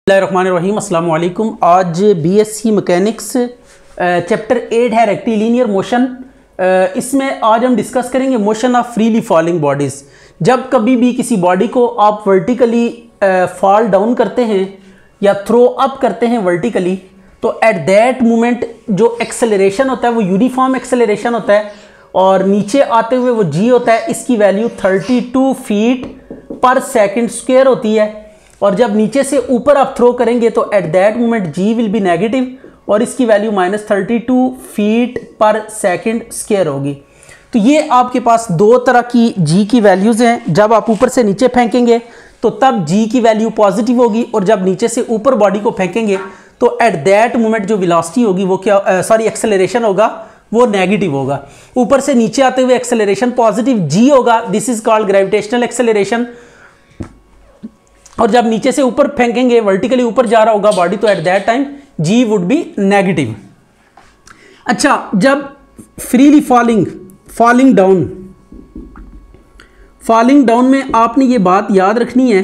बिस्मिल्लाहिर्रहमानिर्रहीम अस्सलाम वालेकुम। आज बीएससी मैकेनिक्स चैप्टर 8 है रेक्टिलिनियर मोशन। इसमें आज हम डिस्कस करेंगे motion of freely falling bodies. जब कभी भी किसी बॉडी को आप वर्टिकली फॉल डाउन करते हैं या थ्रो अप करते हैं वर्टिकली, तो एट दैट मोमेंट जो एक्सेलरेशन होता है वो यूनिफॉर्म एक्सेलरेशन होता है और नीचे आते हुए वो जी होता है। इसकी value 32 feet per second square होती है। और जब नीचे से ऊपर आप थ्रो करेंगे तो at that moment g will be negative और इसकी value -32 feet per second square होगी। तो ये आपके पास दो तरह की जी की वैल्यूज़ हैं। जब आप ऊपर से नीचे फेंकेंगे तो तब जी की वैल्यू पॉजिटिव होगी और जब नीचे से ऊपर बॉडी को फेंकेंगे तो एट दैट मोमेंट जो वेलोसिटी होगी वो क्या एक्सेलरेशन होगा वो नेगेटिव होगा। ऊपर से नीचे आते हुए एक्सेलरेशन पॉजिटिव जी होगा, this is called gravitational acceleration. और जब नीचे से ऊपर फेंकेंगे वर्टिकली ऊपर जा रहा होगा बॉडी तो at that time g would be negative. अच्छा, जब फ्रीली फॉलिंग डाउन में आपने ये बात याद रखनी है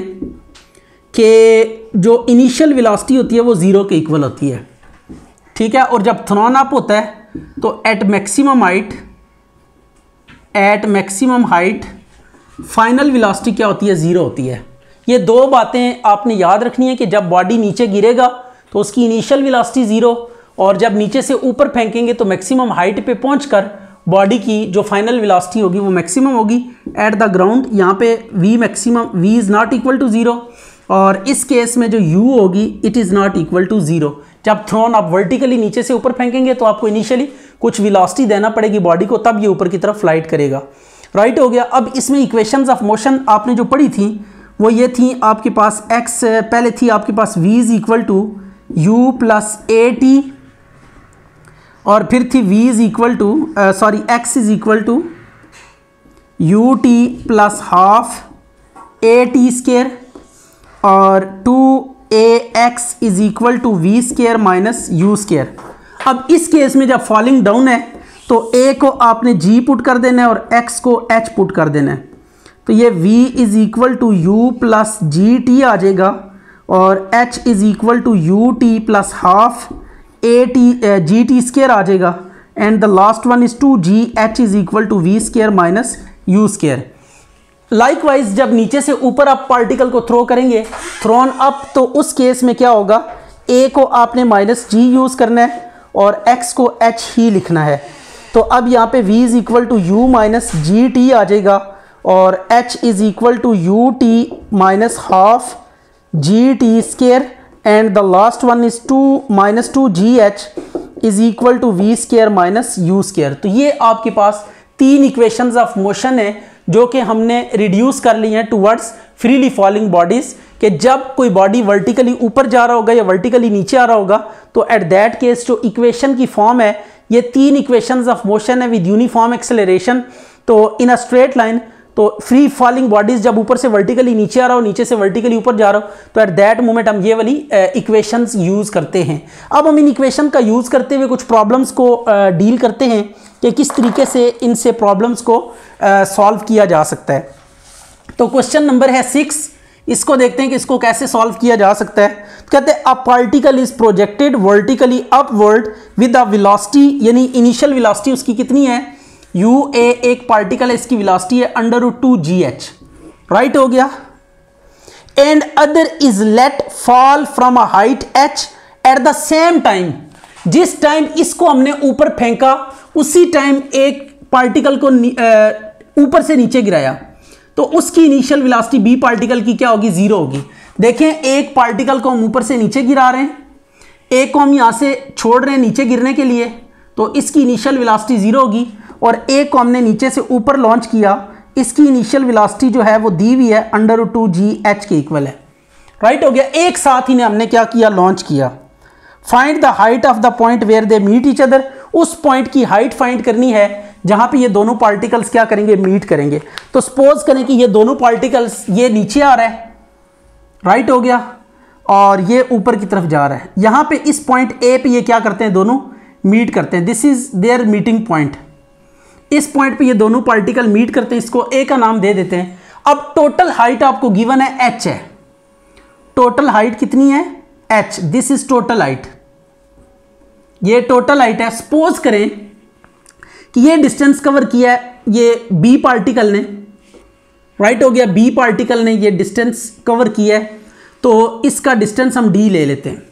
कि जो इनिशियल वेलोसिटी होती है वो ज़ीरो के इक्वल होती है, ठीक है। और जब थ्रोन अप होता है तो at maximum height final velocity क्या होती है, ज़ीरो होती है। ये दो बातें आपने याद रखनी है कि जब बॉडी नीचे गिरेगा तो उसकी इनिशियल वेलोसिटी ज़ीरो और जब नीचे से ऊपर फेंकेंगे तो मैक्सिमम हाइट पे पहुंचकर बॉडी की जो फाइनल वेलोसिटी होगी वो मैक्सिमम होगी एट द ग्राउंड। यहाँ पे v is not equal to zero और इस केस में जो u होगी it is not equal to zero. जब थ्रोन आप वर्टिकली नीचे से ऊपर फेंकेंगे तो आपको इनिशियली कुछ वेलोसिटी देना पड़ेगी बॉडी को, तब ये ऊपर की तरफ फ्लाइट करेगा। राइट हो गया। अब इसमें इक्वेशंस ऑफ मोशन आपने जो पढ़ी थी वो ये थी आपके पास x पहले थी आपके पास v is equal to u plus a t और फिर थी v is equal to x is equal to u t plus half a t square और 2ax is equal to v square minus u square. अब इस case में जब falling down है तो a को आपने g पुट कर देना है और x को h पुट कर देना है। तो ये v is equal to u plus g t आ जाएगा और h is equal to u t plus half a t g t square आ जाएगा and the last one is 2gh is equal to v square minus u square. Likewise जब नीचे से ऊपर आप पार्टिकल को थ्रो करेंगे थ्रोन अप, तो उस केस में क्या होगा, a को आपने -g यूज़ करना है और x को h ही लिखना है। तो अब यहाँ पे v is equal to u minus g t आ जाएगा और h is equal to u t minus half g t square and the last one is -2gh is equal to v square minus u square. तो ये आपके पास तीन equations of motion है जो कि हमने रिड्यूस कर ली हैं टुवर्ड्स फ्रीली फॉलिंग बॉडीज़ कि जब कोई बॉडी वर्टिकली ऊपर जा रहा होगा या वर्टिकली नीचे आ रहा होगा तो एट दैट केस जो इक्वेशन की फॉर्म है ये तीन इक्वेशंस ऑफ मोशन है विद यूनिफॉर्म एक्सेलरेशन। तो इन अ स्ट्रेट लाइन, तो फ्री फॉलिंग बॉडीज जब ऊपर से वर्टिकली नीचे आ रहा हो नीचे से वर्टिकली ऊपर जा रहा हो तो एट दैट मोमेंट हम ये वाली इक्वेशंस यूज़ करते हैं। अब हम इन इक्वेशन का यूज़ करते हुए कुछ प्रॉब्लम्स को डील करते हैं कि किस तरीके से इनसे प्रॉब्लम्स को सॉल्व किया जा सकता है। तो क्वेश्चन नंबर है 6, इसको देखते हैं कि इसको कैसे सॉल्व किया जा सकता है। तो कहते हैं अ particle is projected vertically upward with a velocity, यानी इनिशियल वेलोसिटी उसकी कितनी है, u a एक पार्टिकल है, इसकी वेलोसिटी है √2gh। राइट हो गया। And other is let fall from a height h at the same time, जिस टाइम इसको हमने ऊपर फेंका उसी टाइम एक पार्टिकल को ऊपर से नीचे गिराया तो उसकी इनिशियल वेलोसिटी b पार्टिकल की क्या होगी, ज़ीरो होगी। देखें, एक पार्टिकल को हम ऊपर से नीचे गिरा रहे हैं, एक को हम यहाँ से छोड़ रहे हैं नीचे गिरने के लिए, तो इसकी इनिशियल वेलोसिटी ज़ीरो होगी। और एक को हमने नीचे से ऊपर लॉन्च किया, इसकी इनिशियल वेलोसिटी जो है वो दी हुई है √2gh के इक्वल है। राइट हो गया। एक साथ ही ने हमने क्या किया, लॉन्च किया। Find the height of the point where they meet each other, उस पॉइंट की हाइट फाइंड करनी है जहां पे ये दोनों पार्टिकल्स क्या करेंगे, मीट करेंगे। तो सपोज करें कि ये दोनों पार्टिकल्स, ये नीचे आ रहा है, राइट हो गया, और ये ऊपर की तरफ जा रहा है। यहां पे इस पॉइंट ए पे ये क्या करते हैं, दोनों मीट करते हैं, this is their meeting point. इस पॉइंट पे ये दोनों पार्टिकल मीट करते हैं, इसको ए का नाम दे देते हैं। अब टोटल हाइट आपको गिवन है h है, टोटल हाइट कितनी है h, this is total height, ये टोटल हाइट है। सपोज करें कि ये डिस्टेंस कवर किया है ये b पार्टिकल ने, राइट हो गया, b पार्टिकल ने ये डिस्टेंस कवर किया है, तो इसका डिस्टेंस हम d ले लेते हैं,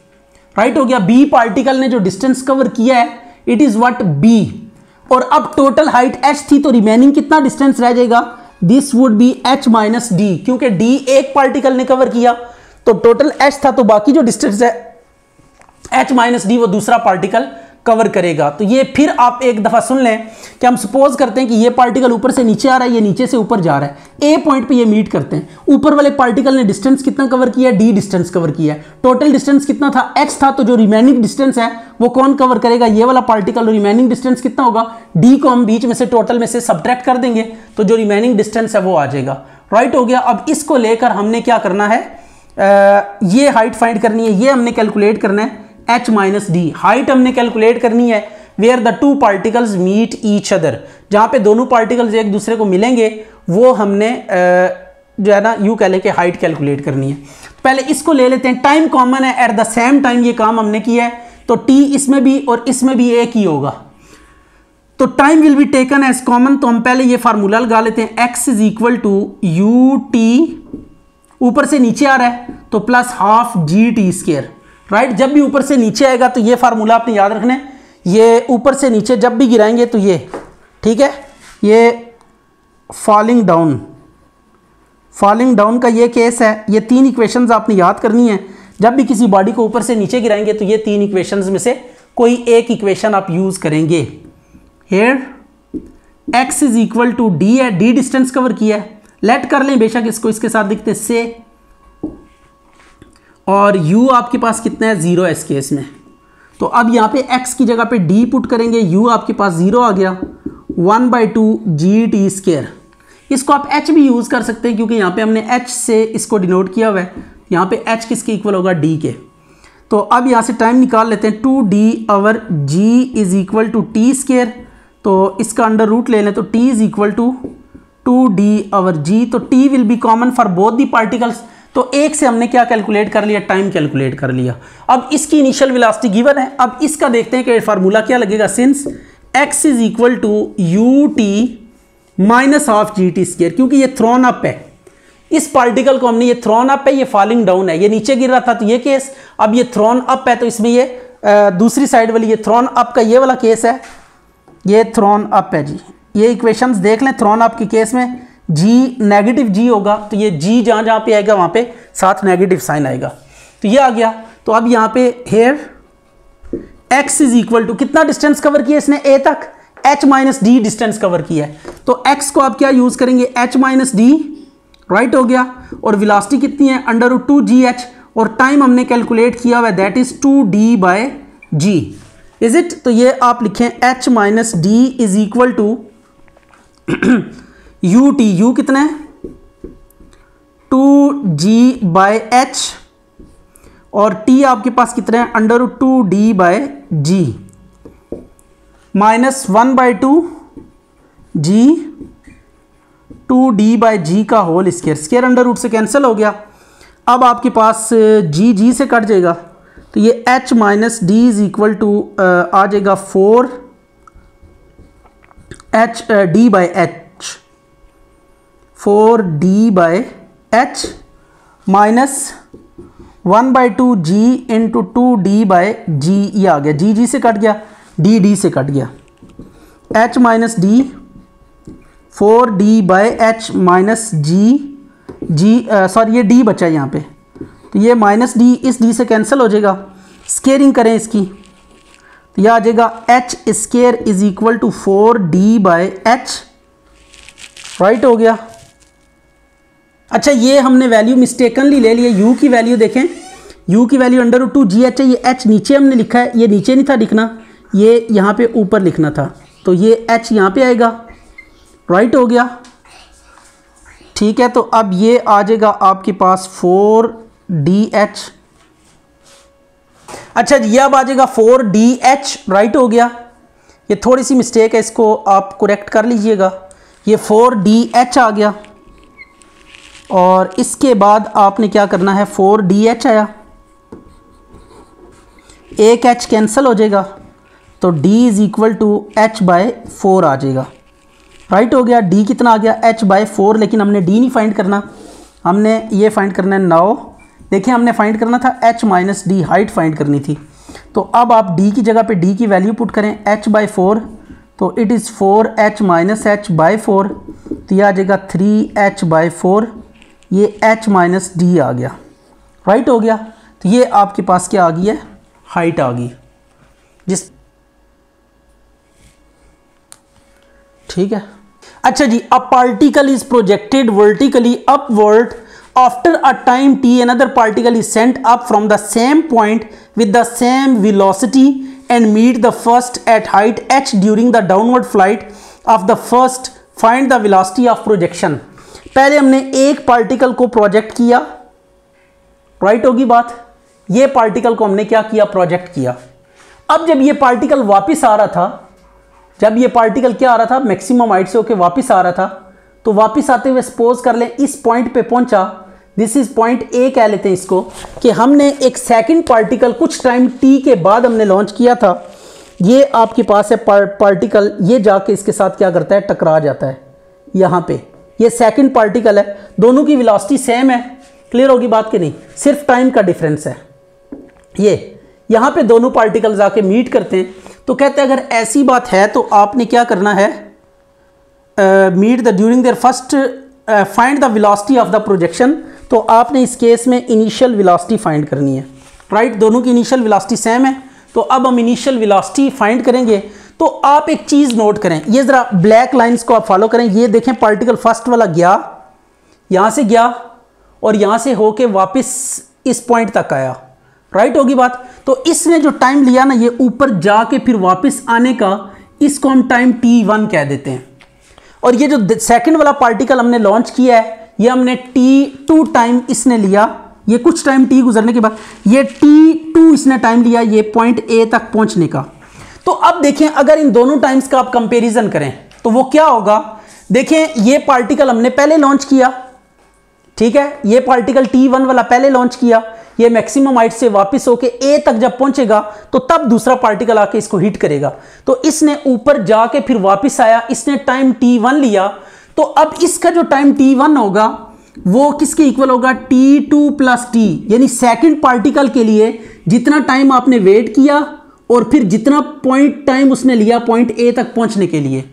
राइट हो गया। b पार्टिकल ने जो डिस्टेंस कवर किया है इट इज व्हाट b, और अब टोटल हाइट h थी, तो रिमेनिंग कितना डिस्टेंस रह जाएगा, this would be h minus D, क्योंकि d एक पार्टिकल ने कवर किया तो टोटल h था, तो बाकी जो डिस्टेंस है h माइनस डी वो दूसरा पार्टिकल कवर करेगा। तो ये फिर आप एक दफा सुन लें कि हम सपोज करते हैं कि ये पार्टिकल ऊपर से नीचे आ रहा है, ये नीचे से ऊपर जा रहा है, ए पॉइंट पे ये मीट करते हैं। ऊपर वाले पार्टिकल ने डिस्टेंस कितना कवर किया है, डी डिस्टेंस कवर किया है। टोटल डिस्टेंस कितना था, x था, तो जो रिमेनिंग डिस्टेंस है वो कौन कवर करेगा, ये वाला पार्टिकल। रिमेनिंग डिस्टेंस कितना होगा, डी को हम बीच में से टोटल में से सब्ट्रैक्ट कर देंगे, तो जो रिमेनिंग डिस्टेंस है वो आ जाएगा, राइट हो गया। अब इसको लेकर हमने क्या करना है, ये हाइट फाइंड करनी है, ये हमने कैलकुलेट करना है h माइनस डी। हाइट हमने कैलकुलेट करनी है where the two particles meet each other, जहां पे दोनों पार्टिकल्स एक दूसरे को मिलेंगे वो हमने जो है ना यूं कह ले के हाइट कैलकुलेट करनी है। पहले इसको ले लेते हैं, टाइम कॉमन है, एट द सेम टाइम ये काम हमने किया है, तो t इसमें भी और इसमें भी एक ही होगा, तो time will be taken as common. तो हम पहले ये फार्मूला लगा लेते हैं, x is equal to u t, ऊपर से नीचे आ रहा है तो plus half g t square, right. जब भी ऊपर से नीचे आएगा तो ये फार्मूला आपने याद रखना है, ये ऊपर से नीचे जब भी गिराएंगे तो ये, ठीक है, ये फॉलिंग डाउन का ये केस है। ये तीन इक्वेशंस आपने याद करनी है, जब भी किसी बॉडी को ऊपर से नीचे गिराएंगे तो ये तीन इक्वेशंस में से कोई एक इक्वेशन आप यूज करेंगे। Here x is equal to d है, डी डिस्टेंस कवर किया है, लेट कर लें बेशक इसको इसके साथ लिखते से, और u आपके पास कितना है 0 है इस केस में, तो अब यहाँ पे x की जगह पे d पुट करेंगे, u आपके पास 0 आ गया, 1/2 जी टी स्क्वायर। इसको आप h भी यूज़ कर सकते हैं क्योंकि यहाँ पे हमने h से इसको डिनोट किया हुआ है, यहाँ पे h किसके इक्वल होगा, d के। तो अब यहाँ से टाइम निकाल लेते हैं, 2d over g is equal to t square, तो इसका अंडर रूट ले लें तो t is equal to 2d over g, तो t will be common for both the particles, तो एक से हमने क्या कैलकुलेट कर लिया, टाइम कैलकुलेट कर लिया। अब इसकी इनिशियल वेलोसिटी गिवन है, अब इसका देखते हैं कि फार्मूला क्या लगेगा, since x is equal to u t minus half g t square, क्योंकि ये थ्रोन अप है, इस पार्टिकल को हमने, ये थ्रोन अप है, ये फॉलिंग डाउन है, ये नीचे गिर रहा था तो ये केस, अब ये थ्रोन अप है तो इसमें ये दूसरी साइड वाली ये थ्रोन अप का ये वाला केस है, ये थ्रोन अप है जी। ये इक्वेशंस देख लें, थ्रोन अप के केस में g नेगेटिव g होगा, तो ये g जहाँ जहाँ पे आएगा वहाँ पे साथ नेगेटिव साइन आएगा, तो ये आ गया। तो अब यहाँ पे here x is equal to कितना डिस्टेंस कवर किया इसने a तक, h minus d distance cover किया है, तो x को आप क्या यूज करेंगे, h माइनस डी, राइट हो गया, और वेलोसिटी कितनी है √2gh, और टाइम हमने कैलकुलेट किया हुआ है that is 2d/g, is it. तो ये आप लिखें h minus d is equal to u t, u कितना है 2g/h, और t आपके पास कितना है √2d/g माइनस 1/2g 2d/g का whole square, square under root से कैंसिल हो गया। अब आपके पास g से कट जाएगा, तो ये h minus d is equal to आ जाएगा 4d/h minus 1/2g into 2d/g, ये आ गया, g से कट गया, d से कट गया, h minus D 4d/h minus sorry ये d बचा यहाँ पे, तो ये माइनस डी इस d से कैंसिल हो जाएगा, स्केयरिंग करें इसकी तो यह आ जाएगा h square is equal to 4d/h, right हो गया। अच्छा ये हमने वैल्यू मिस्टेकनली ले लिया, u की वैल्यू देखें, u की वैल्यू √2gh है, ये h नीचे हमने लिखा है, ये नीचे नहीं था लिखना, ये यहाँ पे ऊपर लिखना था, तो ये h यहाँ पे आएगा, राइट हो गया, ठीक है। तो अब ये आ जाएगा आपके पास 4dh, अच्छा जी ये अब आ जाएगा 4dh, राइट हो गया, ये थोड़ी सी मिस्टेक है, इसको आप करेक्ट कर लीजिएगा, ये 4dh आ गया, और इसके बाद आपने क्या करना है 4dh आया, एक h कैंसिल हो जाएगा, तो d is equal to h/4 आ जाएगा। राइट हो गया। d कितना आ गया, h/4, लेकिन हमने d नहीं फाइंड करना, हमने ये फाइंड करना है 9। देखिए हमने फाइंड करना था h minus d, height find करनी थी। तो अब आप d की जगह पे d की वैल्यू पुट करें h/4, तो it is 4h minus h/4, तो यह आ जाएगा 3h/4, ये h माइनस डी आ गया। राइट हो गया। तो ये आपके पास क्या आ गई है, हाइट आ गई। जिस ठीक है। अच्छा जी, a particle is projected vertically upward after a time t, another particle is sent up from the same point with the same velocity and meet the first at height h during the downward flight of the first. Find the velocity of projection. पहले हमने एक particle को project किया, right होगी बात। ये particle को हमने क्या किया, प्रोजेक्ट किया। अब जब ये पार्टिकल वापस आ रहा था, जब ये पार्टिकल क्या आ रहा था, मैक्सिमम हाइट से होके वापस आ रहा था, तो वापस आते हुए सपोज कर लें इस पॉइंट पे पहुंचा, दिस इज पॉइंट ए कह लेते हैं इसको, कि हमने एक सेकंड पार्टिकल कुछ टाइम टी के बाद हमने लॉन्च किया था। ये आपके पास है पार्टिकल, ये जाके इसके साथ क्या करता है, टकरा जाता है यहाँ पे। ये सेकंड पार्टिकल है, दोनों की वेलोसिटी सेम है। क्लियर होगी बात कि नहीं, सिर्फ टाइम का डिफरेंस है। ये यहाँ पे दोनों पार्टिकल्स आके मीट करते हैं। तो कहते हैं अगर ऐसी बात है तो आपने क्या करना है, meet the during their first find the velocity of the projection. तो आपने इस केस में इनिशियल वेलोसिटी फाइंड करनी है, राइट। दोनों की इनिशियल वेलोसिटी सेम है, तो अब हम इनिशियल वेलोसिटी फाइंड करेंगे। तो आप एक चीज़ नोट करें, ये ज़रा ब्लैक लाइंस को आप फॉलो करें। ये देखें पार्टिकल फर्स्ट वाला गया, यहाँ से गया और यहाँ से होके वापस इस पॉइंट तक आया, राइट होगी बात। तो इसने जो टाइम लिया ना, ये ऊपर जाके फिर वापस आने का, इसको हम टाइम t1 कह देते हैं। और ये जो सेकंड वाला पार्टिकल हमने लॉन्च किया है, ये हमने t2 टाइम इसने लिया। ये कुछ टाइम t गुजरने के बाद ये t2 इसने टाइम लिया ये पॉइंट A तक पहुंचने का। तो अब देखें अगर इन दोनों टाइम्स का आप कंपैरिजन करें तो वो क्या होगा। देखें ये पार्टिकल हमने पहले लॉन्च किया, ठीक है, ये पार्टिकल t1 वाला पहले लॉन्च किया, ये मैक्सिमम हाइट से वापस होके A तक जब पहुंचेगा तो तब दूसरा पार्टिकल आके इसको हिट करेगा। तो इसने ऊपर जाके फिर वापस आया, इसने टाइम t1 लिया। तो अब इसका जो टाइम t1 होगा वो किसके इक्वल होगा, t2 प्लस t, यानी सेकंड पार्टिकल के लिए जितना टाइम आपने वेट किया और फिर जितना पॉइंट टाइम उसने लिया पॉइंट A तक पहुंचने के लिए,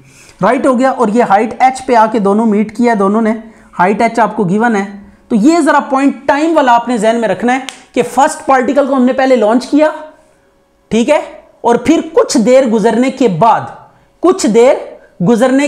राइट हो गया। और ये हाइट h पे आके दोनों मीट किया, दोनों ने हाइट h आपको गिवन है। तो ये जरा पॉइंट टाइम वाला आपने ध्यान में रखना है कि फर्स्ट पार्टिकल को हमने पहले लॉन्च किया, ठीक है, और फिर कुछ देर गुजरने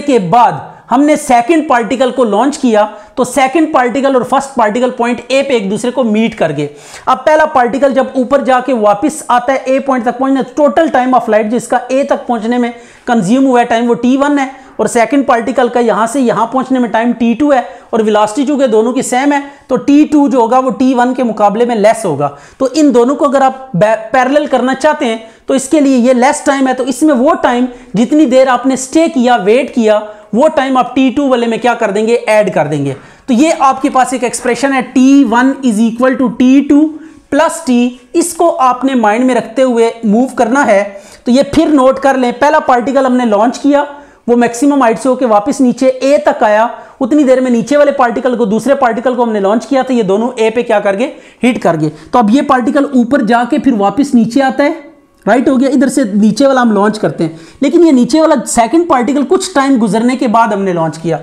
के बाद हमने सेकंड पार्टिकल को लॉन्च किया। तो सेकंड पार्टिकल और फर्स्ट पार्टिकल पॉइंट ए पे एक दूसरे को मीट कर गए। अब पहला पार्टिकल जब ऊपर जाके वापस आता है ए पॉइंट तक पहुंचने, टोटल टाइम ऑफ लाइट जिसका ए तक पहुंचने में कंज्यूम हुआ है टाइम वो t1 है, और सेकंड पार्टिकल का यहां से यहां पहुंचने में टाइम t2 है, और वेलोसिटी चूंकि दोनों की सेम है तो t2 जो होगा वो t1 के मुकाबले में लेस होगा। तो इन दोनों को अगर आप पैरेलल करना चाहते हैं तो इसके लिए ये लेस टाइम है, तो इसमें वो टाइम जितनी देर आपने स्टे किया, वेट किया, वो टाइम आप t2 वाले में क्या कर देंगे, ऐड कर देंगे। तो ये आपके पास एक एक्सप्रेशन है t1 is equal to t2 plus t। इसको आपने माइंड में रखते हुए मूव करना है। तो ये फिर नोट कर लें, पहला पार्टिकल हमने लॉन्च किया, वो मैक्सिमम हाइट से होकर वापस नीचे A तक आया, उतनी देर में नीचे वाले पार्टिकल को, दूसरे पार्टिकल को हमने लॉन्च किया, तो ये दोनों A पे क्या कर गए, हिट कर गए। तो अब ये पार्टिकल ऊपर जाके फिर वापस नीचे आता है, राइट हो गया। इधर से नीचे वाला हम लॉन्च करते हैं, लेकिन ये नीचे वाला सेकंड पार्टिकल कुछ टाइम गुजरने के बाद हमने लॉन्च किया।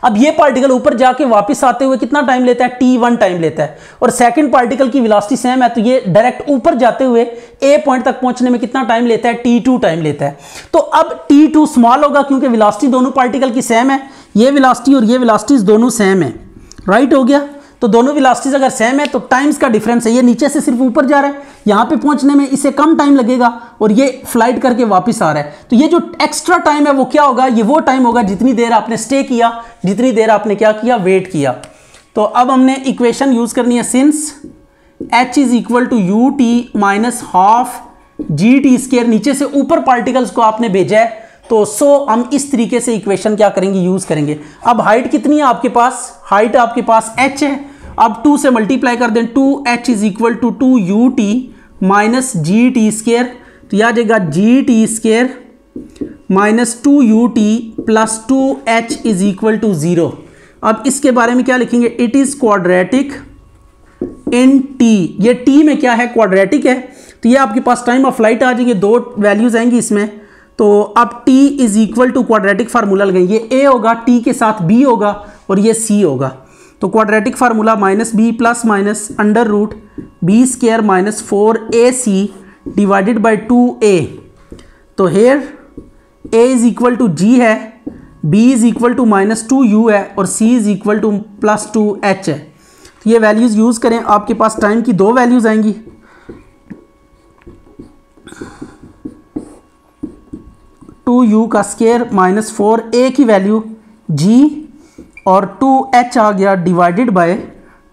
अब ये पार्टिकल ऊपर जाके वापस आते हुए कितना टाइम लेता है, t1 टाइम लेता है, और सेकंड पार्टिकल की वेलोसिटी सेम है, तो ये डायरेक्ट ऊपर जाते हुए A पॉइंट तक पहुंचने में कितना टाइम लेता है, t2 टाइम लेता है। तो अब t2 स्मॉल होगा क्योंकि वेलोसिटी दोनों पार्टिकल की सेम है, ये वेलोसिटी और ये वेलोसिटीज दोनों सेम है, राइट हो गया। तो दोनों वेलोसिटीज अगर सेम है तो टाइम्स का डिफरेंस है, ये नीचे से सिर्फ ऊपर जा रहा है, यहाँ पे पहुंचने में इसे कम टाइम लगेगा, और ये फ्लाइट करके वापस आ रहा है। तो ये जो एक्स्ट्रा टाइम है वो क्या होगा, ये वो टाइम होगा जितनी देर आपने स्टे किया, जितनी देर आपने क्या किया, वेट किया। तो अब हमने इक्वेशन यूज करनी है, since h is equal to u t minus half g t square, नीचे से ऊपर पार्टिकल्स को आपने भेजा है, तो हम इस तरीके से इक्वेशन क्या करेंगे, यूज करेंगे। अब हाइट कितनी है आपके पास, हाइट आपके पास h है, अब 2 से मल्टीप्लाई कर दें, 2h is equal to 2ut minus g t square, तो यह आ जाएगा g t square minus 2ut plus 2h is equal to 0। अब इसके बारे में क्या लिखेंगे, it is quadratic in t, ये t में क्या है, क्वाड्रेटिक है, तो ये आपके पास टाइम ऑफ फ्लाइट आ जाएंगे, दो वैल्यूज आएंगी इसमें, तो अब t is equal to quadratic formula लगाएंगे, ये a होगा, t के साथ b होगा और ये c होगा, तो quadratic formula minus b plus minus under root b square minus 4ac divided by 2a, तो here a is equal to g है, b is equal to minus 2u है और c is equal to plus 2h है। तो ये values use करें, आपके पास टाइम की दो वैल्यूज़ आएंगी, 2u का स्केयर माइनस 4a की वैल्यू g और 2h आ गया डिवाइडेड बाय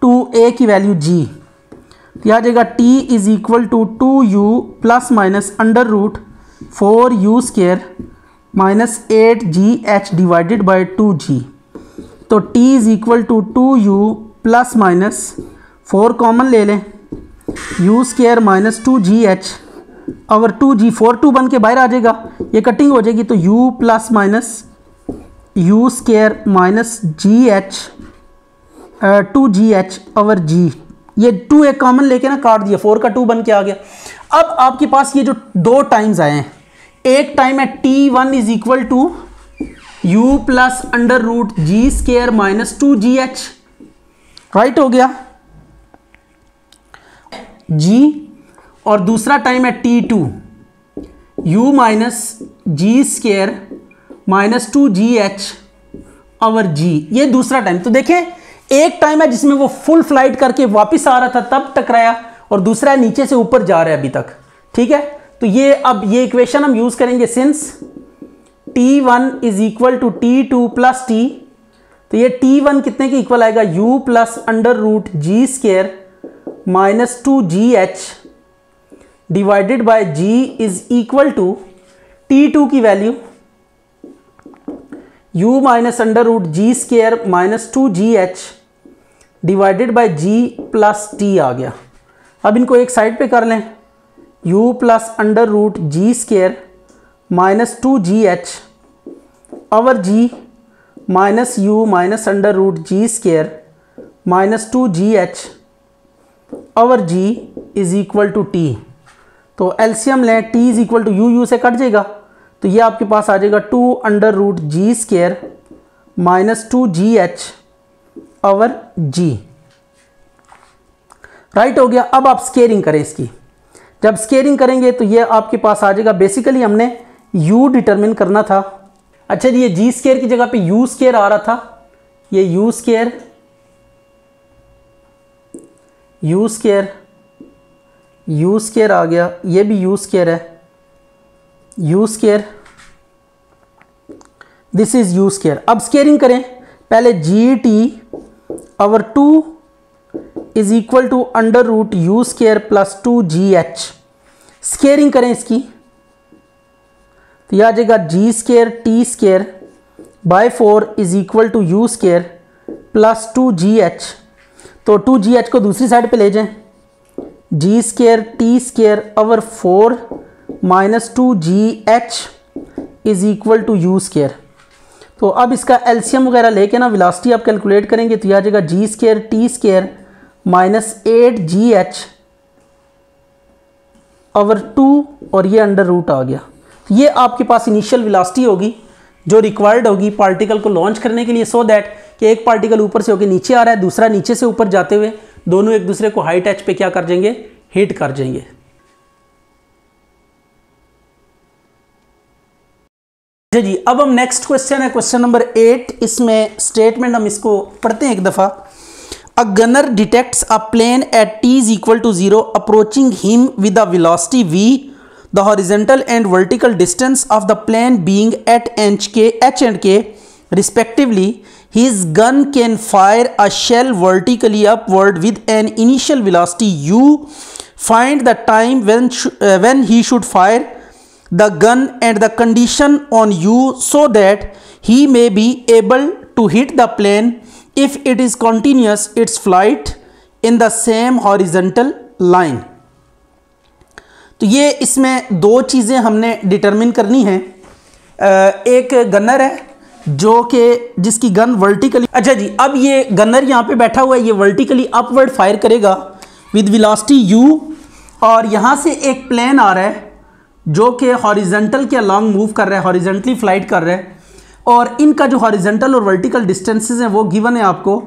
2a की वैल्यू g, तो यह आ जाएगा t is equal to 2u plus minus under root 4u square minus 8gh divided by 2g, तो t is equal to 2u plus minus 4 common ले लें, u स्केयर माइनस 2gh और 2g 4 2 बन के बाहर आ जाएगा, ये कटिंग हो जाएगी, तो u plus minus u square minus gh 2gh और g, ये 2 एक कॉमन लेके ना काट दिया, 4 का 2 बन के आ गया। अब आपके पास ये जो दो टाइम्स आए हैं, एक टाइम है t1 is equal to u plus under root g square minus 2gh, right हो गया g, और दूसरा टाइम है t2 u minus g square minus 2gh और g, ये दूसरा टाइम। तो देखें एक टाइम है जिसमें वो फुल फ्लाइट करके वापस आ रहा था तब टकराया, और दूसरा है नीचे से ऊपर जा रहा है अभी तक, ठीक है। तो ये अब ये इक्वेशन हम यूज करेंगे, since t1 is equal to t2 plus t, तो ये t1 कितने के इक्वल आएगा, u plus under root g square minus 2gh divided by g is equal to t2 की value u minus under root g square minus 2gh divided by g plus t आ गया। अब इनको एक side पे कर लें, u plus under root g square minus 2gh और g minus u minus under root g square minus 2gh और g is equal to t, तो एलसीएम लें, t is equal to u से कट जाएगा, तो ये आपके पास आ जाएगा 2 under root g square minus 2gh और g, राइट हो गया। अब आप स्केयरिंग करें इसकी, जब स्केयरिंग करेंगे तो ये आपके पास आ जाएगा, बेसिकली हमने u डिटरमिन करना था। अच्छा जी, ये जी स्केयर की जगह पे u स्केयर आ रहा था, ये u स्केयर आ गया, ये भी u स्केयर है, u square, this is u square. अब स्केयरिंग करें, पहले जी टी और 2 is equal to under root u square plus 2gh, squaring करें इसकी, तो यह आ जाएगा g square t square by 4 is equal to u square plus 2gh, तो 2gh को दूसरी साइड पे ले जाएं, जी स्केयर टी स्केयर और 4 minus 2gh is equal to u square. तो अब इसका एलसीएम वगैरह लेके ना वेलोसिटी आप कैलकुलेट करेंगे, तो यह आ जाएगा g square t square minus 8gh और 2 और ये अंडर रूट आ गया। ये आपके पास इनिशियल वेलोसिटी होगी जो रिक्वायर्ड होगी पार्टिकल को लॉन्च करने के लिए, सो दैट कि एक पार्टिकल ऊपर से होकर नीचे आ रहा है, दूसरा नीचे से ऊपर जाते हुए दोनों एक दूसरे को हाइट एच पे क्या कर जाएंगे, हिट कर जाएंगे। जी, अब हम नेक्स्ट क्वेश्चन है क्वेश्चन नंबर 8, इसमें स्टेटमेंट हम इसको पढ़ते हैं एक दफ़ा। A gunner detects a plane at t is equal to 0 approaching him with the velocity v, the horizontal and vertical distance of the plane being at h and k respectively. His gun can fire a shell vertically upward with an initial velocity u. Find the time when he should fire the gun and the condition on u so that he may be able to hit the plane if it is continuous its flight in the same horizontal line. तो ये इसमें दो चीज़ें हमने determine करनी है। एक gunner है जो कि जिसकी गन वर्टिकली, अच्छा जी, अब ये गनर यहाँ पे बैठा हुआ है, ये वर्टिकली अपवर्ड फायर करेगा विद वेलोसिटी u, और यहाँ से एक प्लेन आ रहा है जो कि हॉरिजेंटल के अलॉन्ग मूव कर रहा है, हॉरिजेंटली फ्लाइट कर रहा है, और इनका जो हॉरिजेंटल और वर्टिकल डिस्टेंसेस हैं वो गिवन है आपको।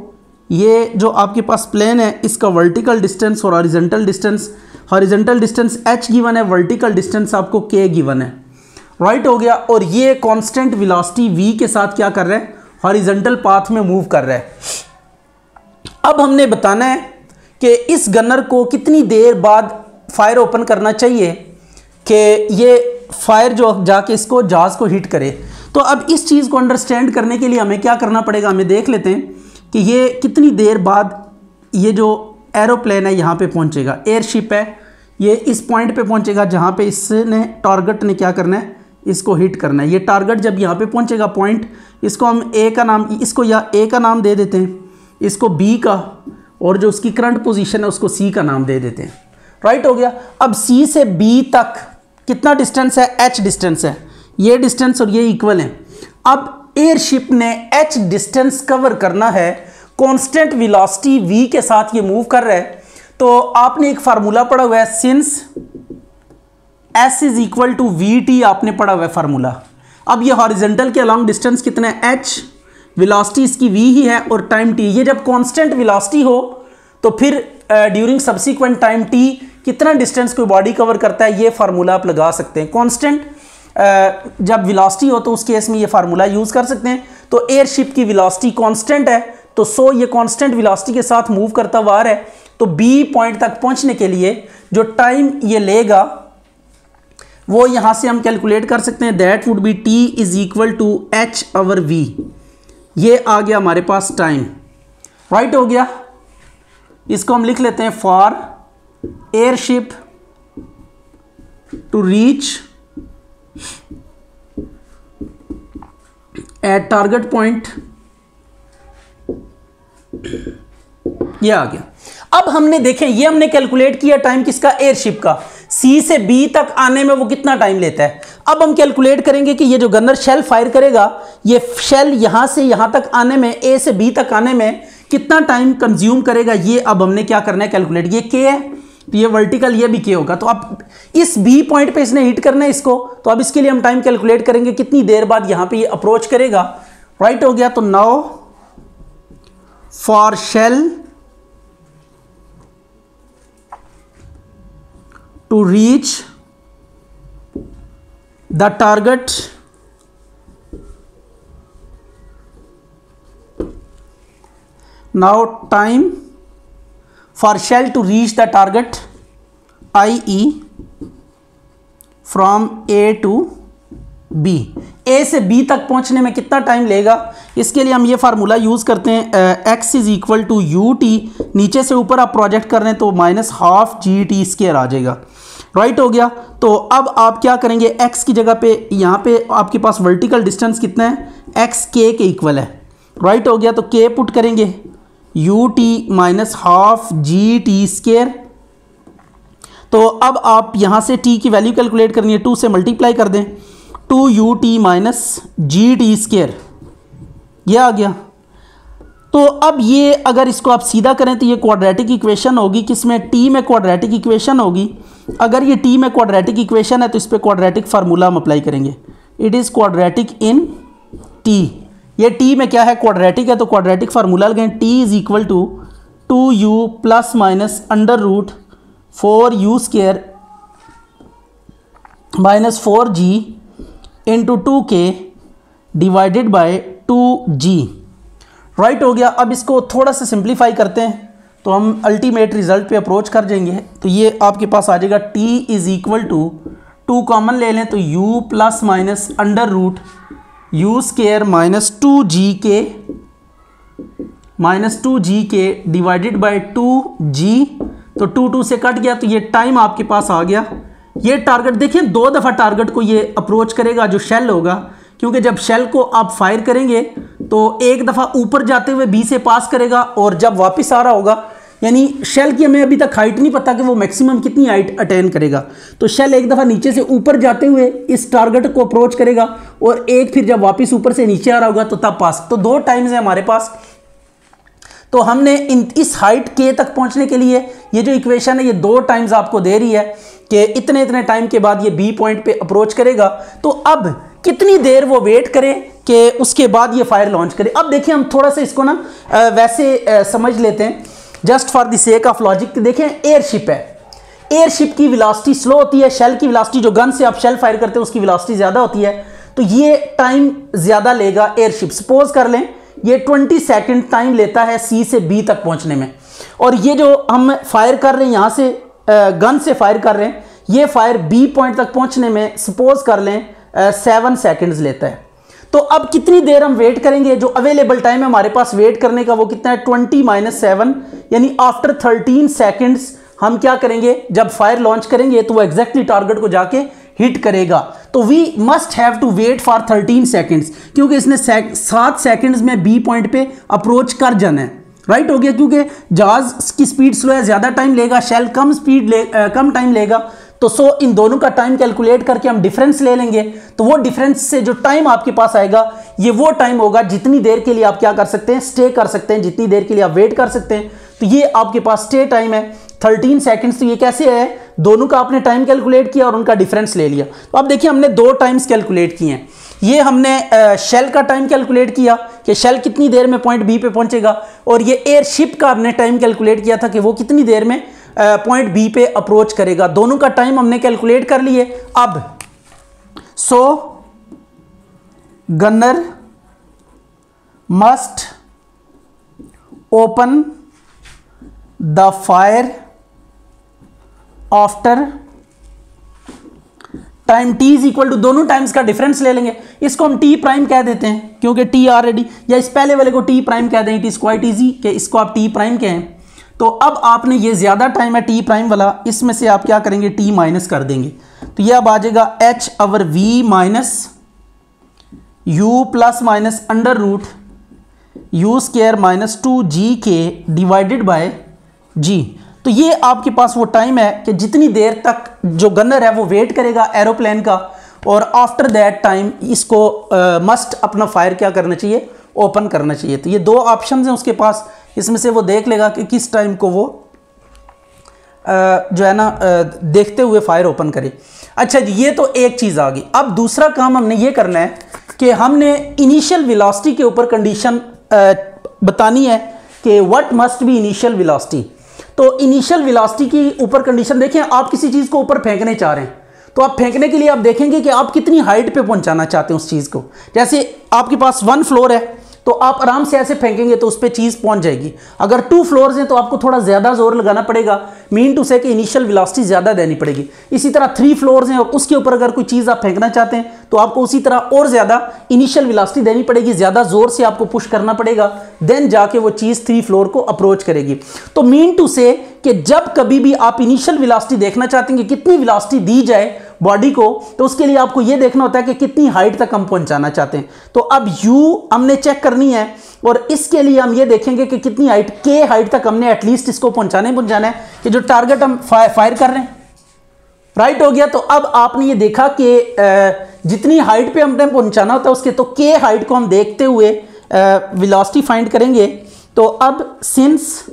ये जो आपके पास प्लेन है इसका वर्टिकल डिस्टेंस और हॉरिजेंटल डिस्टेंस h गिवन है, वर्टिकल डिस्टेंस आपको k गिवन है, राइट हो गया। और ये कांस्टेंट वेलोसिटी v के साथ क्या कर रहा है, हॉरिजेंटल पाथ में मूव कर रहा है। अब हमने बताना है कि इस गनर को कितनी देर बाद फायर ओपन करना चाहिए कि ये फायर जो जाके इसको जहाज़ को हिट करे। तो अब इस चीज़ को अंडरस्टैंड करने के लिए हमें क्या करना पड़ेगा, हमें देख लेते हैं कि ये कितनी देर बाद ये जो एरोप्लेन है यहाँ पे पहुँचेगा, एयरशिप है, ये इस पॉइंट पे पहुँचेगा जहाँ पे इसने टारगेट ने क्या करना है, इसको हिट करना है। ये टारगेट जब यहाँ पे पहुँचेगा पॉइंट, इसको हम ए का नाम, इसको या ए का नाम दे देते हैं, इसको बी का, और जो उसकी करंट पोजीशन है उसको सी का नाम दे देते हैं, राइट हो गया। अब सी से बी तक कितना डिस्टेंस है, एच डिस्टेंस है, ये डिस्टेंस और ये इक्वल है। अब एयरशिप ने एच डिस्टेंस कवर करना है, कांस्टेंट वेलोसिटी v के साथ ये मूव कर रहा है। तो आपने एक फार्मूला पढ़ा हुआ है, since s is equal to v t, आपने पढ़ा हुआ है फार्मूला। अब ये हॉरिजेंटल के अलॉन्ग डिस्टेंस कितना है, h, वेलोसिटी इसकी v ही है और टाइम t। ये जब कांस्टेंट वेलोसिटी हो तो फिर ड्यूरिंग सब्सिक्वेंट टाइम t कितना डिस्टेंस कोई बॉडी कवर करता है, ये फार्मूला आप लगा सकते हैं। कांस्टेंट जब वेलोसिटी हो तो उस केस में ये फार्मूला यूज़ कर सकते हैं। तो एयरशिप की वेलोसिटी कांस्टेंट है, तो सो ये कांस्टेंट वेलोसिटी के साथ मूव करता हुआ आ रहा है। तो बी पॉइंट तक पहुंचने के लिए जो टाइम ये लेगा वो यहाँ से हम कैलकुलेट कर सकते हैं, that would be t is equal to h over v. ये आ गया हमारे पास टाइम, राइट हो गया। इसको हम लिख लेते हैं, for airship to reach at target point, ये आ गया। अब हमने देखें, ये हमने कैलकुलेट किया टाइम किसका, एयरशिप का, सी से बी तक आने में वो कितना टाइम लेता है। अब हम कैलकुलेट करेंगे कि ये जो गनर शेल फायर करेगा, ये शेल यहां से यहां तक आने में, ए से बी तक आने में कितना टाइम कंज्यूम करेगा। ये अब हमने क्या करना है, कैलकुलेट। ये के है तो ये वर्टिकल, ये भी के होगा। तो अब इस बी पॉइंट पे इसने हिट करना है इसको, तो अब इसके लिए हम टाइम कैलकुलेट करेंगे कितनी देर बाद यहां पे ये अप्रोच करेगा, राइट हो गया। तो now for shell to reach the target now time for shell to reach the target, i.e. from A to B, A से B तक पहुंचने में कितना टाइम लेगा। इसके लिए हम ये फार्मूला यूज़ करते हैं, x is equal to u t, नीचे से ऊपर आप प्रोजेक्ट कर रहे हैं तो minus half g t square आ जाएगा, राइट हो गया। तो अब आप क्या करेंगे, x की जगह पे यहाँ पे आपके पास वर्टिकल डिस्टेंस कितना है, x k के इक्वल है, राइट हो गया। तो k पुट करेंगे you t minus half g t square. तो अब आप यहाँ से t की वैल्यू कैलकुलेट करनी है, 2 से मल्टीप्लाई कर दें, 2 you t minus g t square, ये आ गया। तो अब ये अगर इसको आप सीधा करें तो ये क्वाड्रेटिक इक्वेशन होगी, किसमें, टी में क्वाड्रेटिक इक्वेशन होगी। अगर ये टी में क्वाड्रेटिक इक्वेशन है तो इस पर क्वाड्रेटिक फार्मूला हम अप्लाई करेंगे, it is quadratic in t. ये टी में क्या है, क्वाड्रेटिक है, तो क्वाड्रेटिक फार्मूला लगाएं, t is equal to 2u plus minus under root 4u square minus 4g into 2k divided by 2g, right हो गया। अब इसको थोड़ा सा सिंप्लीफाई करते हैं तो हम अल्टीमेट रिजल्ट पे अप्रोच कर जाएंगे। तो ये आपके पास आ जाएगा t is equal to 2 common ले लें तो u plus minus under root u square minus 2g के डिवाइडेड बाय 2g, तो 2 से कट गया तो ये टाइम आपके पास आ गया। ये टारगेट देखिए 2 दफ़ा टारगेट को ये अप्रोच करेगा जो शेल होगा, क्योंकि जब शेल को आप फायर करेंगे तो एक दफ़ा ऊपर जाते हुए बी से पास करेगा और जब वापस आ रहा होगा यानी शेल की हमें अभी तक हाइट नहीं पता कि वो मैक्सिमम कितनी हाइट अटेन करेगा। तो शेल एक दफ़ा नीचे से ऊपर जाते हुए इस टारगेट को अप्रोच करेगा और एक फिर जब वापस ऊपर से नीचे आ रहा होगा तो तब पास। तो 2 टाइम्स है हमारे पास। तो हमने इस हाइट के तक पहुंचने के लिए ये जो इक्वेशन है ये 2 टाइम्स आपको दे रही है कि इतने इतने टाइम के बाद ये बी पॉइंट पे अप्रोच करेगा। तो अब कितनी देर वो वेट करे कि उसके बाद ये फायर लॉन्च करे। अब देखिए हम थोड़ा सा इसको ना वैसे समझ लेते हैं just for the sake of logic. देखें एयरशिप है, एयरशिप की वेलोसिटी स्लो होती है, शेल की वेलोसिटी जो गन से आप शेल फायर करते हैं उसकी वेलोसिटी ज़्यादा होती है, तो ये टाइम ज़्यादा लेगा एयरशिप। सपोज कर लें ये 20 सेकंड टाइम लेता है सी से बी तक पहुंचने में, और ये जो हम फायर कर रहे हैं यहाँ से गन से फायर कर रहे हैं ये फायर बी पॉइंट तक पहुंचने में सपोज कर लें 7 सेकंड्स लेता है। तो अब कितनी देर हम वेट करेंगे, जो अवेलेबल टाइम है हमारे पास वेट करने का वो कितना है 20 - 7, यानी आफ्टर 13 सेकंड्स हम क्या करेंगे, जब फायर लॉन्च करेंगे तो वो एग्जैक्टली टारगेट को जाके हिट करेगा। तो we must have to wait for 13 seconds, क्योंकि इसने 7 सेकंड्स में बी पॉइंट पे अप्रोच कर जाना है। राइट हो गया, क्योंकि जहाज की स्पीड स्लो है, ज़्यादा टाइम लेगा, शेल कम टाइम लेगा। तो सो इन दोनों का टाइम कैलकुलेट करके हम डिफरेंस ले लेंगे, तो वो डिफरेंस से जो टाइम आपके पास आएगा ये वो टाइम होगा जितनी देर के लिए आप क्या कर सकते हैं, स्टे कर सकते हैं, जितनी देर के लिए आप वेट कर सकते हैं। तो ये आपके पास स्टे टाइम है 13 सेकंड्स। तो ये कैसे है, दोनों का आपने टाइम कैलकुलेट किया और उनका डिफरेंस ले लिया। तो अब देखिए हमने 2 टाइम्स कैलकुलेट किए हैं। ये हमने शेल का टाइम कैलकुलेट किया कि शेल कितनी देर में पॉइंट बी पे पहुंचेगा, और ये एयरशिप का हमने टाइम कैलकुलेट किया था कि वो कितनी देर में पॉइंट बी पे अप्रोच करेगा। दोनों का टाइम हमने कैलकुलेट कर लिए। अब so gunner must open the fire after time t is equal to, दोनों टाइम्स का डिफरेंस ले लेंगे, इसको हम टी प्राइम कह देते हैं क्योंकि टी ऑलरेडी, या इस पहले वाले को टी प्राइम कह दें, इट इज क्वाइट इजी कि इसको आप टी प्राइम कहें। तो अब आपने ये ज्यादा टाइम है टी प्राइम वाला, इसमें से आप क्या करेंगे टी माइनस कर देंगे, तो ये अब आ जाएगा h over v minus u plus minus under root u square minus 2gk divided by g. तो ये आपके पास वो टाइम है कि जितनी देर तक जो गनर है वो वेट करेगा एरोप्लेन का, और आफ्टर दैट टाइम इसको मस्ट अपना फायर क्या करना चाहिए, ओपन करना चाहिए। तो ये 2 ऑप्शन हैं उसके पास, इसमें से वो देख लेगा कि किस टाइम को वो जो है ना देखते हुए फायर ओपन करे। अच्छा जी, ये तो एक चीज़ आ गई। अब दूसरा काम हमने ये करना है कि हमने इनिशियल वेलोसिटी के ऊपर कंडीशन बतानी है कि what must be initial velocity. तो इनिशियल वेलोसिटी की ऊपर कंडीशन देखें, आप किसी चीज़ को ऊपर फेंकने चाह रहे हैं, तो आप फेंकने के लिए आप देखेंगे कि आप कितनी हाइट पे पहुंचाना चाहते हैं उस चीज़ को। जैसे आपके पास 1 फ्लोर है तो आप आराम से ऐसे फेंकेंगे तो उस पर चीज़ पहुंच जाएगी। अगर 2 फ्लोर्स हैं तो आपको थोड़ा ज़्यादा जोर लगाना पड़ेगा, मीन टू से कि इनिशियल वेलोसिटी ज़्यादा देनी पड़ेगी। इसी तरह 3 फ्लोर्स हैं और उसके ऊपर अगर कोई चीज़ आप फेंकना चाहते हैं तो आपको उसी तरह और ज़्यादा इनिशियल वेलोसिटी देनी पड़ेगी, ज़्यादा जोर से आपको पुश करना पड़ेगा, देन जाके वो चीज़ 3 फ्लोर को अप्रोच करेगी। तो मीन टू से कि जब कभी भी आप इनिशियल वेलोसिटी देखना चाहते हैं कि कितनी वेलोसिटी दी जाए बॉडी को, तो उसके लिए आपको यह देखना होता है कि कितनी हाइट तक हम पहुंचाना चाहते हैं। तो अब u हमने चेक करनी है, और इसके लिए हम ये देखेंगे कि कितनी हाइट, k हाइट तक हमने एटलीस्ट इसको पहुंचाना है कि जो टारगेट हम फायर कर रहे हैं। राइट हो गया। तो अब आपने ये देखा कि जितनी हाइट पे हमने पहुंचाना होता है उसके, तो k हाइट को हम देखते हुए वेलोसिटी फाइंड करेंगे। तो अब सिंस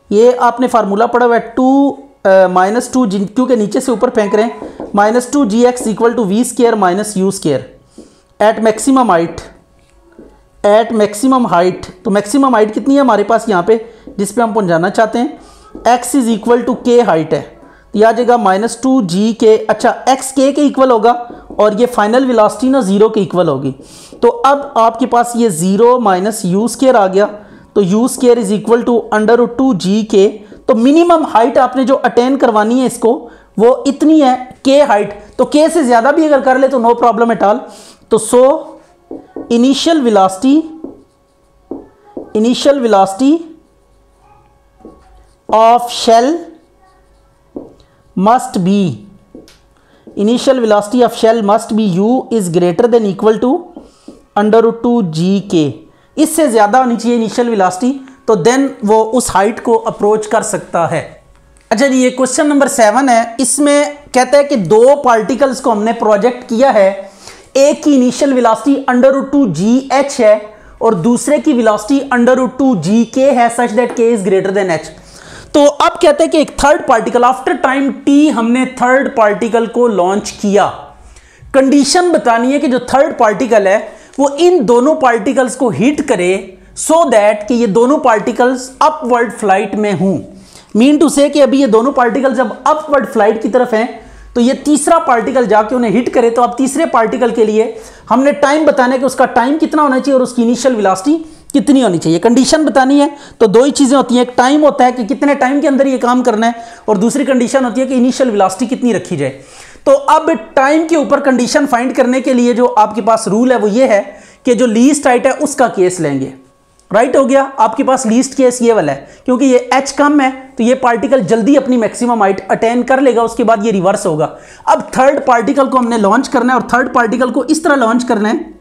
ये आपने फार्मूला पढ़ा हुआ है 2 - 2 क्योंकि नीचे से ऊपर फेंक रहे हैं, -2gx equal to v square minus u square at maximum height. तो मैक्सिमम हाइट कितनी है हमारे पास यहाँ पे जिस पे हम पहुँचाना चाहते हैं, x is equal to k height है, तो यह आ जाएगा -2gk। अच्छा, x k के इक्वल होगा और ये फाइनल वेलोसिटी ना 0 के इक्वल होगी। तो अब आपके पास ये 0 माइनस यू स्क्वायर आ गया, तो u square is equal to √2gk। तो मिनिमम हाइट आपने जो अटेन करवानी है इसको वो इतनी है k हाइट, तो k से ज़्यादा भी अगर कर ले तो नो प्रॉब्लम एट ऑल। तो so initial velocity of shell must be u is greater than equal to √2gk। इससे ज़्यादा होनी चाहिए इनिशियल वेलोसिटी, तो देन वो उस हाइट को अप्रोच कर सकता है। अच्छा जी, ये क्वेश्चन नंबर 7 है। इसमें कहता है कि दो पार्टिकल्स को हमने प्रोजेक्ट किया है, एक की इनिशियल वेलोसिटी √2gh है और दूसरे की वेलोसिटी √2gk है, such that k is greater then h। तो अब कहते हैं कि एक third particle after time t हमने थर्ड पार्टिकल को लॉन्च किया। कंडीशन बतानी है कि जो थर्ड पार्टिकल है वो इन दोनों पार्टिकल्स को हिट करे सो दैट कि ये दोनों पार्टिकल्स अपवर्ड फ्लाइट में हों। मीन टू से कि अभी ये दोनों पार्टिकल जब अपवर्ड फ्लाइट की तरफ हैं तो ये तीसरा पार्टिकल जाके उन्हें हिट करे। तो अब तीसरे पार्टिकल के लिए हमने टाइम बताना है कि उसका टाइम कितना होना चाहिए और उसकी इनिशियल वेलोसिटी कितनी होनी चाहिए। कंडीशन बतानी है तो दो ही चीजें होती हैं, एक टाइम होता है कि कितने टाइम के अंदर ये काम करना है और दूसरी कंडीशन होती है कि इनिशियल वेलोसिटी कितनी रखी जाए। तो अब टाइम के ऊपर कंडीशन फाइंड करने के लिए जो आपके पास रूल है वो ये है कि जो लीस्ट हाइट है उसका केस लेंगे। राइट हो गया, आपके पास लीस्ट केस ये वाला है, क्योंकि ये h कम है तो ये पार्टिकल जल्दी अपनी मैक्सिमम हाइट अटेन कर लेगा, उसके बाद ये रिवर्स होगा। अब थर्ड पार्टिकल को हमने लॉन्च करना है और थर्ड पार्टिकल को इस तरह लॉन्च करना है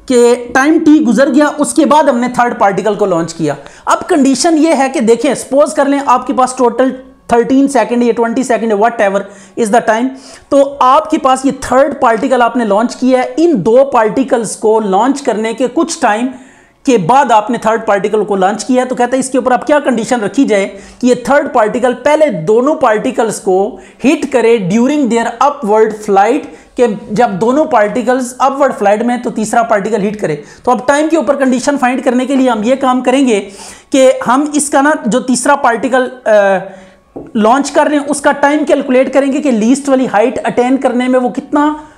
कि टाइम t गुजर गया, उसके बाद हमने थर्ड पार्टिकल को लॉन्च किया। अब कंडीशन ये है कि देखें, सपोज कर लें आपके पास टोटल 13 सेकंड या 20 सेकंड है, what ever is the time. तो आपके पास ये थर्ड पार्टिकल आपने लॉन्च किया है। इन दो पार्टिकल्स को लॉन्च करने के कुछ टाइम के बाद आपने थर्ड पार्टिकल को लॉन्च किया है। तो कहता है इसके ऊपर अब क्या कंडीशन रखी जाए कि ये थर्ड पार्टिकल पहले दोनों पार्टिकल्स को हिट करे ड्यूरिंग देयर अपवर्ड फ्लाइट, कि जब दोनों पार्टिकल्स अपवर्ड फ्लाइट में तो तीसरा पार्टिकल हिट करे। तो अब टाइम के ऊपर कंडीशन फाइंड करने के लिए हम ये काम करेंगे कि हम इसका ना जो तीसरा पार्टिकल लॉन्च कर रहे हैं उसका टाइम कैलकुलेट करेंगे कि लीस्ट वाली हाइट अटेन करने में वो कितना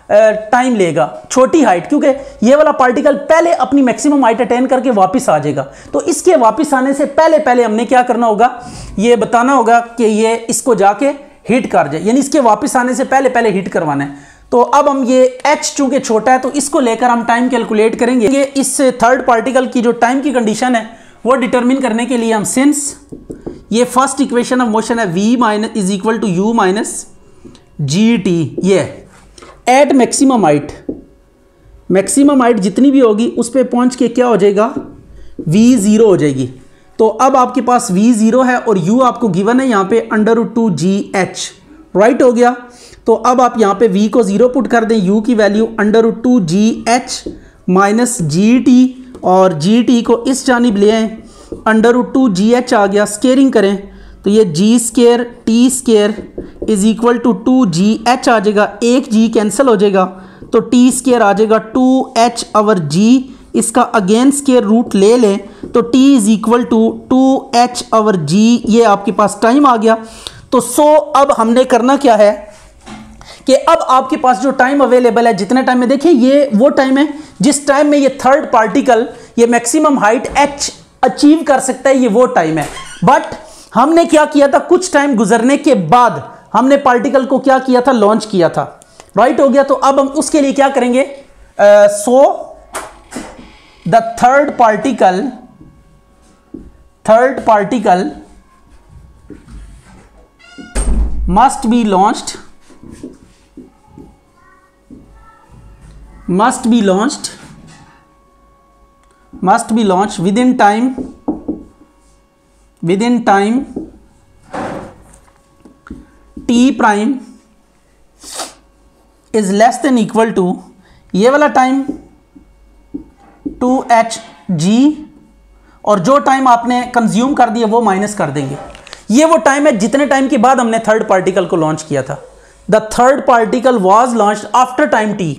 टाइम लेगा, छोटी हाइट, क्योंकि ये वाला पार्टिकल पहले अपनी मैक्सिमम हाइट अटेन करके वापस आ जाएगा। तो इसके वापस आने से पहले पहले हमने क्या करना होगा, ये बताना होगा कि ये इसको जाके हिट कर जाए, यानी इसके वापस आने से पहले पहले हिट करवाना है। तो अब हम ये h चूंकि छोटा है तो इसको लेकर हम टाइम कैलकुलेट करेंगे। ये इस थर्ड पार्टिकल की जो टाइम की कंडीशन है वो डिटरमिन करने के लिए हम सिंस ये फर्स्ट इक्वेशन ऑफ मोशन है v minus is equal to u minus g t, ये at maximum height, maximum height जितनी भी होगी उस पर पहुंच के क्या हो जाएगा, v0 हो जाएगी। तो अब आपके पास v0 है और u आपको गिवन है यहाँ पे √2gh, राइट हो गया। तो अब आप यहाँ पे v को 0 पुट कर दें, u की value √2gh minus g t और जी टी को इस जानिब ले आएँ, √2gh आ गया, स्केयरिंग करें तो ये g square t square is equal to 2gh आ जाएगा, एक g कैंसिल हो जाएगा तो टी स्केयर आ जाएगा 2h ओवर g, इसका अगेन स्केयर रूट ले लें तो t is equal to 2h over g, ये आपके पास टाइम आ गया। तो अब हमने करना क्या है कि अब आपके पास जो टाइम अवेलेबल है, जितने टाइम में देखिए ये वो टाइम है जिस टाइम में ये थर्ड पार्टिकल ये मैक्सिमम हाइट h अचीव कर सकता है, ये वो टाइम है। बट हमने क्या किया था, कुछ टाइम गुजरने के बाद हमने पार्टिकल को क्या किया था, लॉन्च किया था, राइट हो गया। तो अब हम उसके लिए क्या करेंगे, so the third particle must be launched within time t prime is less than equal to ये वाला टाइम 2hg और जो टाइम आपने कंज्यूम कर दिया वो माइनस कर देंगे। ये वो टाइम है जितने टाइम के बाद हमने थर्ड पार्टिकल को लॉन्च किया था। The third particle was launched after time t,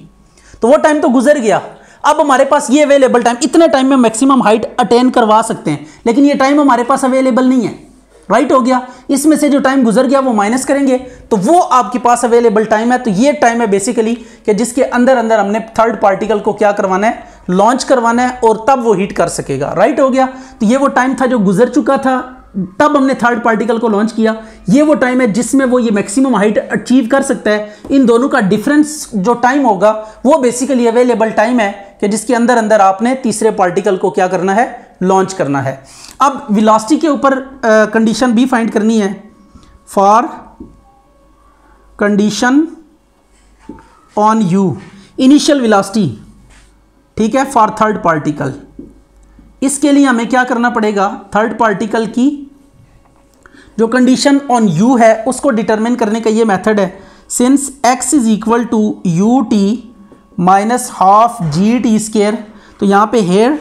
तो वो टाइम तो गुजर गया। अब हमारे पास ये अवेलेबल टाइम, इतने टाइम में मैक्सिमम हाइट अटेन करवा सकते हैं, लेकिन ये टाइम हमारे पास अवेलेबल नहीं है, राइट हो गया। इसमें से जो टाइम गुजर गया वो माइनस करेंगे तो वो आपके पास अवेलेबल टाइम है। तो ये टाइम है बेसिकली कि जिसके अंदर अंदर हमने थर्ड पार्टिकल को क्या करवाना है, लॉन्च करवाना है और तब वो हिट कर सकेगा, राइट हो गया। तो ये वो टाइम था जो गुजर चुका था, तब हमने थर्ड पार्टिकल को लॉन्च किया। ये वो टाइम है जिसमें वो ये मैक्सिमम हाइट अचीव कर सकता है। इन दोनों का डिफरेंस जो टाइम होगा वो बेसिकली अवेलेबल टाइम है कि जिसके अंदर अंदर आपने तीसरे पार्टिकल को क्या करना है, लॉन्च करना है। अब वेलोसिटी के ऊपर कंडीशन भी फाइंड करनी है, for condition on u initial velocity, ठीक है, फॉर थर्ड पार्टिकल इसके लिए हमें क्या करना पड़ेगा, थर्ड पार्टिकल की जो कंडीशन ऑन u है उसको डिटरमिन करने का ये मेथड है। Since x is equal to u t minus half g t square, तो यहाँ पे हेयर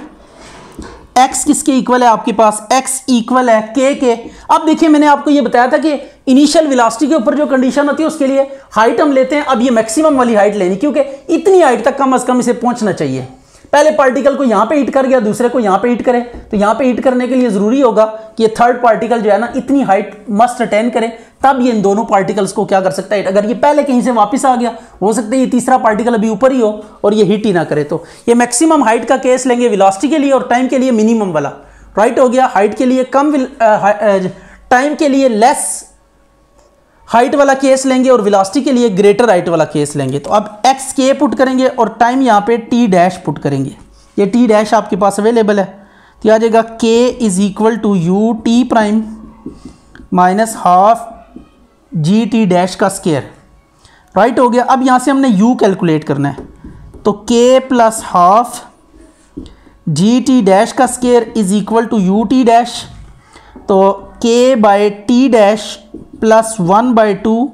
x किसके इक्वल है आपके पास, x इक्वल है k के। अब देखिए मैंने आपको ये बताया था कि इनिशियल वेलोसिटी के ऊपर जो कंडीशन होती है उसके लिए हाइट हम लेते हैं। अब ये मैक्सिमम वाली हाइट लेनी, क्योंकि इतनी हाइट तक कम से कम इसे पहुंचना चाहिए। पहले पार्टिकल को यहाँ पे हिट कर गया, दूसरे को यहाँ पे हिट करे, तो यहाँ पे हिट करने के लिए जरूरी होगा कि ये थर्ड पार्टिकल जो है ना इतनी हाइट मस्ट अटेन करे, तब ये इन दोनों पार्टिकल्स को क्या कर सकता है। अगर ये पहले कहीं से वापस आ गया, हो सकता है ये तीसरा पार्टिकल अभी ऊपर ही हो और ये हिट ही ना करे। तो ये मैक्सिमम हाइट का केस लेंगे वेलोसिटी के लिए और टाइम के लिए मिनिमम वाला। राइट हो गया, हाइट के लिए कम, टाइम के लिए लेस हाइट वाला केस लेंगे और वेलोसिटी के लिए ग्रेटर हाइट वाला केस लेंगे। तो अब एक्स के पुट करेंगे और टाइम यहाँ पे टी डैश पुट करेंगे। ये टी डैश आपके पास अवेलेबल है, तो आ जाएगा k is equal to u t prime minus half g t dash का स्केयर। राइट हो गया। अब यहाँ से हमने यू कैलकुलेट करना है, तो k plus half g t dash का square is equal to u t dash, तो k by t dash plus 1/2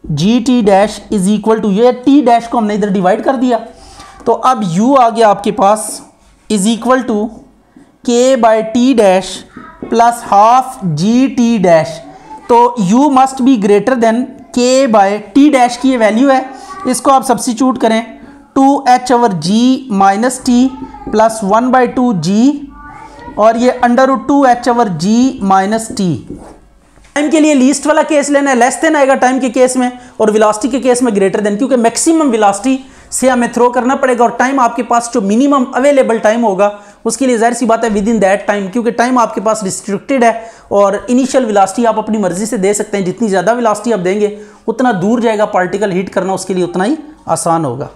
g t dash is equal to, ये टी डैश को हमने इधर डिवाइड कर दिया, तो अब u आ गया आपके पास is equal to k by t dash plus half g t dash. तो u must be greater than k by t dash की ये वैल्यू है, इसको आप सब्स्टिट्यूट करें 2h/g minus T plus 1/2 g और ये √2h/g माइनस टी। टाइम के लिए लीस्ट वाला केस लेना है, लेस देन आएगा टाइम के केस में और वेलोसिटी के केस में ग्रेटर देन, क्योंकि मैक्सिमम वेलोसिटी से हमें थ्रो करना पड़ेगा और टाइम आपके पास जो मिनिमम अवेलेबल टाइम होगा उसके लिए जाहिर सी बात है विद इन दैट टाइम, क्योंकि टाइम आपके पास रिस्ट्रिक्टेड है और इनिशियल वेलोसिटी आप अपनी मर्जी से दे सकते हैं। जितनी ज़्यादा वेलोसिटी आप देंगे उतना दूर जाएगा पार्टिकल, हिट करना उसके लिए उतना ही आसान होगा।